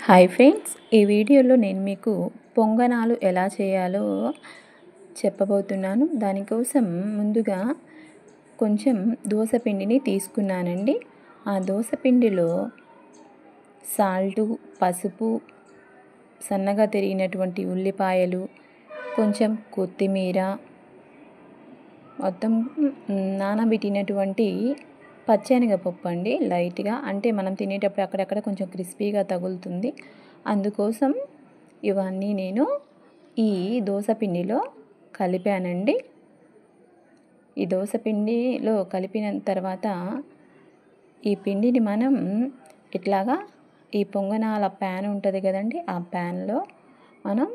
Hi friends, ఈ వీడియోలో నేను మీకు పొంగనాలు ఎలా చేయాలో చెప్పబోతున్నాను. దానికోసం ముందుగా కొంచెం దోస పిండిని తీసుకున్నానండి. ఆ దోస పిండిలో సాల్టు, పసుపు, సన్నగా తరిగినటువంటి ఉల్లిపాయలు, కొంచెం కొత్తిమీర, మొత్తం నానబెట్టినటువంటి పచ్చెనగపప్పు అండి. లైట్గా అంటే మనం తినేటప్పుడు అక్కడక్కడ కొంచెం క్రిస్పీగా తగులుతుంది. అందుకోసం ఇవన్నీ నేను ఈ దోస పిండిలో కలిపానండి. ఈ దోస పిండిలో కలిపిన తర్వాత ఈ పిండిని మనం ఇట్లాగా ఈ పొంగనాల ప్యాన్ ఉంటుంది కదండి, ఆ ప్యాన్లో మనం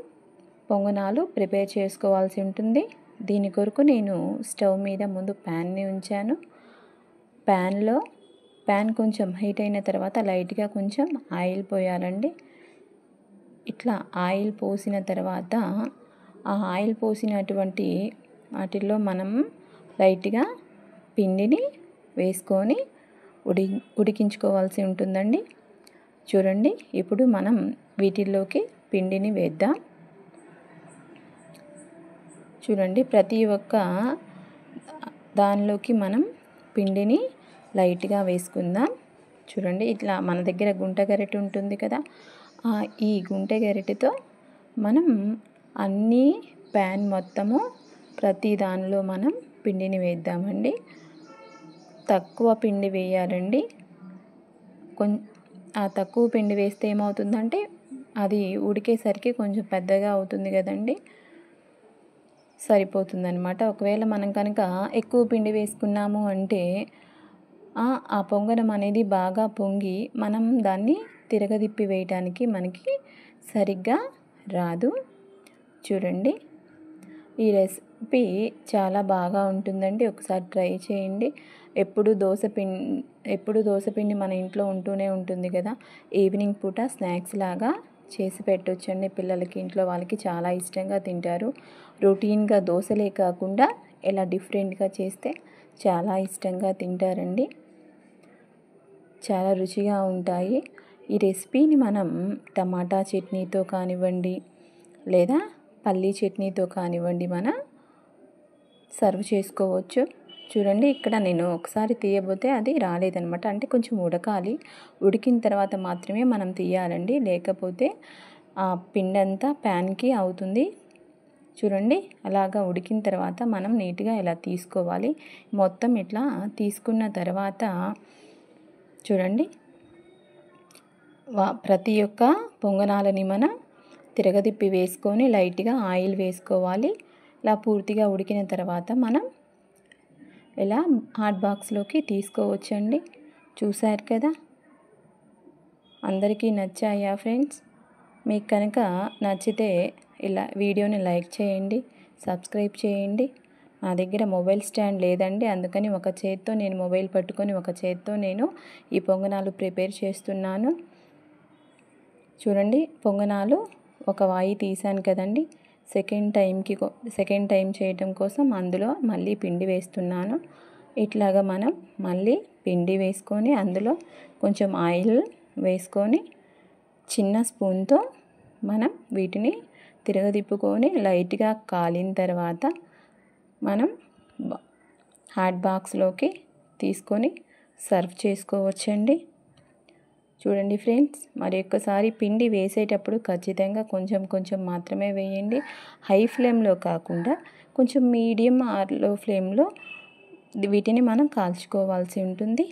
పొంగనాలు ప్రిపేర్ చేసుకోవాల్సి ఉంటుంది. దీని కొరకు నేను స్టవ్ మీద ముందు ప్యాన్ని ఉంచాను. ప్యాన్ కొంచెం హీట్ అయిన తర్వాత లైట్గా కొంచెం ఆయిల్ పోయాలండి. ఇట్లా ఆయిల్ పోసిన తర్వాత ఆ ఆయిల్ పోసినటువంటి వాటిల్లో మనం లైట్గా పిండిని వేసుకొని ఉడికించుకోవాల్సి ఉంటుందండి. చూడండి, ఇప్పుడు మనం వీటిల్లోకి పిండిని వేద్దాం. చూడండి, ప్రతి ఒక్క దానిలోకి మనం పిండిని లైట్గా వేసుకుందాం. చూడండి, ఇట్లా మన దగ్గర గుంట గరిటె ఉంటుంది కదా, ఈ గుంట గరిటెతో మనం అన్ని ప్యాన్ మొత్తము ప్రతి దానిలో మనం పిండిని వేద్దామండి. తక్కువ పిండి వేయాలండి. ఆ తక్కువ పిండి వేస్తే ఏమవుతుందంటే అది ఉడికేసరికి కొంచెం పెద్దగా అవుతుంది కదండి, సరిపోతుందన్నమాట. ఒకవేళ మనం కనుక ఎక్కువ పిండి వేసుకున్నాము అంటే ఆ పొంగనం అనేది బాగా పొంగి మనం దాన్ని తిరగదిప్పి వేయటానికి మనకి సరిగ్గా రాదు. చూడండి, ఈ రెసిపీ చాలా బాగా ఉంటుందండి. ఒకసారి ట్రై చేయండి. ఎప్పుడు దోస పిండి మన ఇంట్లో ఉంటూనే ఉంటుంది కదా, ఈవినింగ్ పూట స్నాక్స్ లాగా చేసి పెట్టొచ్చండి పిల్లలకి. ఇంట్లో వాళ్ళకి చాలా ఇష్టంగా తింటారు. రొటీన్గా దోశలే కాకుండా ఇలా డిఫరెంట్గా చేస్తే చాలా ఇష్టంగా తింటారండి. చాలా రుచిగా ఉంటాయి. ఈ రెసిపీని మనం టమాటా చట్నీతో కానివ్వండి లేదా పల్లీ చట్నీతో కానివ్వండి మనం సర్వ్ చేసుకోవచ్చు. చూడండి, ఇక్కడ నేను ఒకసారి తీయబోతే అది రాలేదనమాట. అంటే కొంచెం ఉడకాలి. ఉడికిన తర్వాత మాత్రమే మనం తీయాలండి, లేకపోతే ఆ పిండి అంతా ప్యాన్కి అవుతుంది. చూడండి, అలాగా ఉడికిన తర్వాత మనం నీట్గా ఇలా తీసుకోవాలి. మొత్తం ఇట్లా తీసుకున్న తర్వాత చూడండి, ప్రతి ఒక్క పొంగనాలని మనం తిరగదిప్పి వేసుకొని లైట్గా ఆయిల్ వేసుకోవాలి. ఇలా పూర్తిగా ఉడికిన తర్వాత మనం ఇలా హాట్ బాక్స్లోకి తీసుకోవచ్చండి. చూశారు కదా, అందరికీ నచ్చాయా ఫ్రెండ్స్? మీకు కనుక నచ్చితే ఇలా వీడియోని లైక్ చేయండి, సబ్స్క్రైబ్ చేయండి. నా దగ్గర మొబైల్ స్టాండ్ లేదండి, అందుకని ఒక చేత్తో నేను మొబైల్ పట్టుకొని ఒక చేత్తో నేను ఈ పొంగనాలు ప్రిపేర్ చేస్తున్నాను. చూడండి, పొంగనాలు ఒక వాయి తీసాను కదండి. సెకండ్ టైం చేయటం కోసం అందులో మళ్ళీ పిండి వేస్తున్నాను. ఇట్లాగా మనం మళ్ళీ పిండి వేసుకొని అందులో కొంచెం ఆయిల్ వేసుకొని చిన్న స్పూన్తో మనం వీటిని తిరగదిప్పుకొని లైట్గా కాలిన తర్వాత మనం హాట్ బాక్స్లోకి తీసుకొని సర్వ్ చేసుకోవచ్చండి. చూడండి ఫ్రెండ్స్, మరి ఒక్కసారి పిండి వేసేటప్పుడు ఖచ్చితంగా కొంచెం మాత్రమే వేయండి. హై ఫ్లేమ్లో కాకుండా కొంచెం మీడియం ఆర్ లో ఫ్లేమ్లో వీటిని మనం కాల్చుకోవాల్సి ఉంటుంది.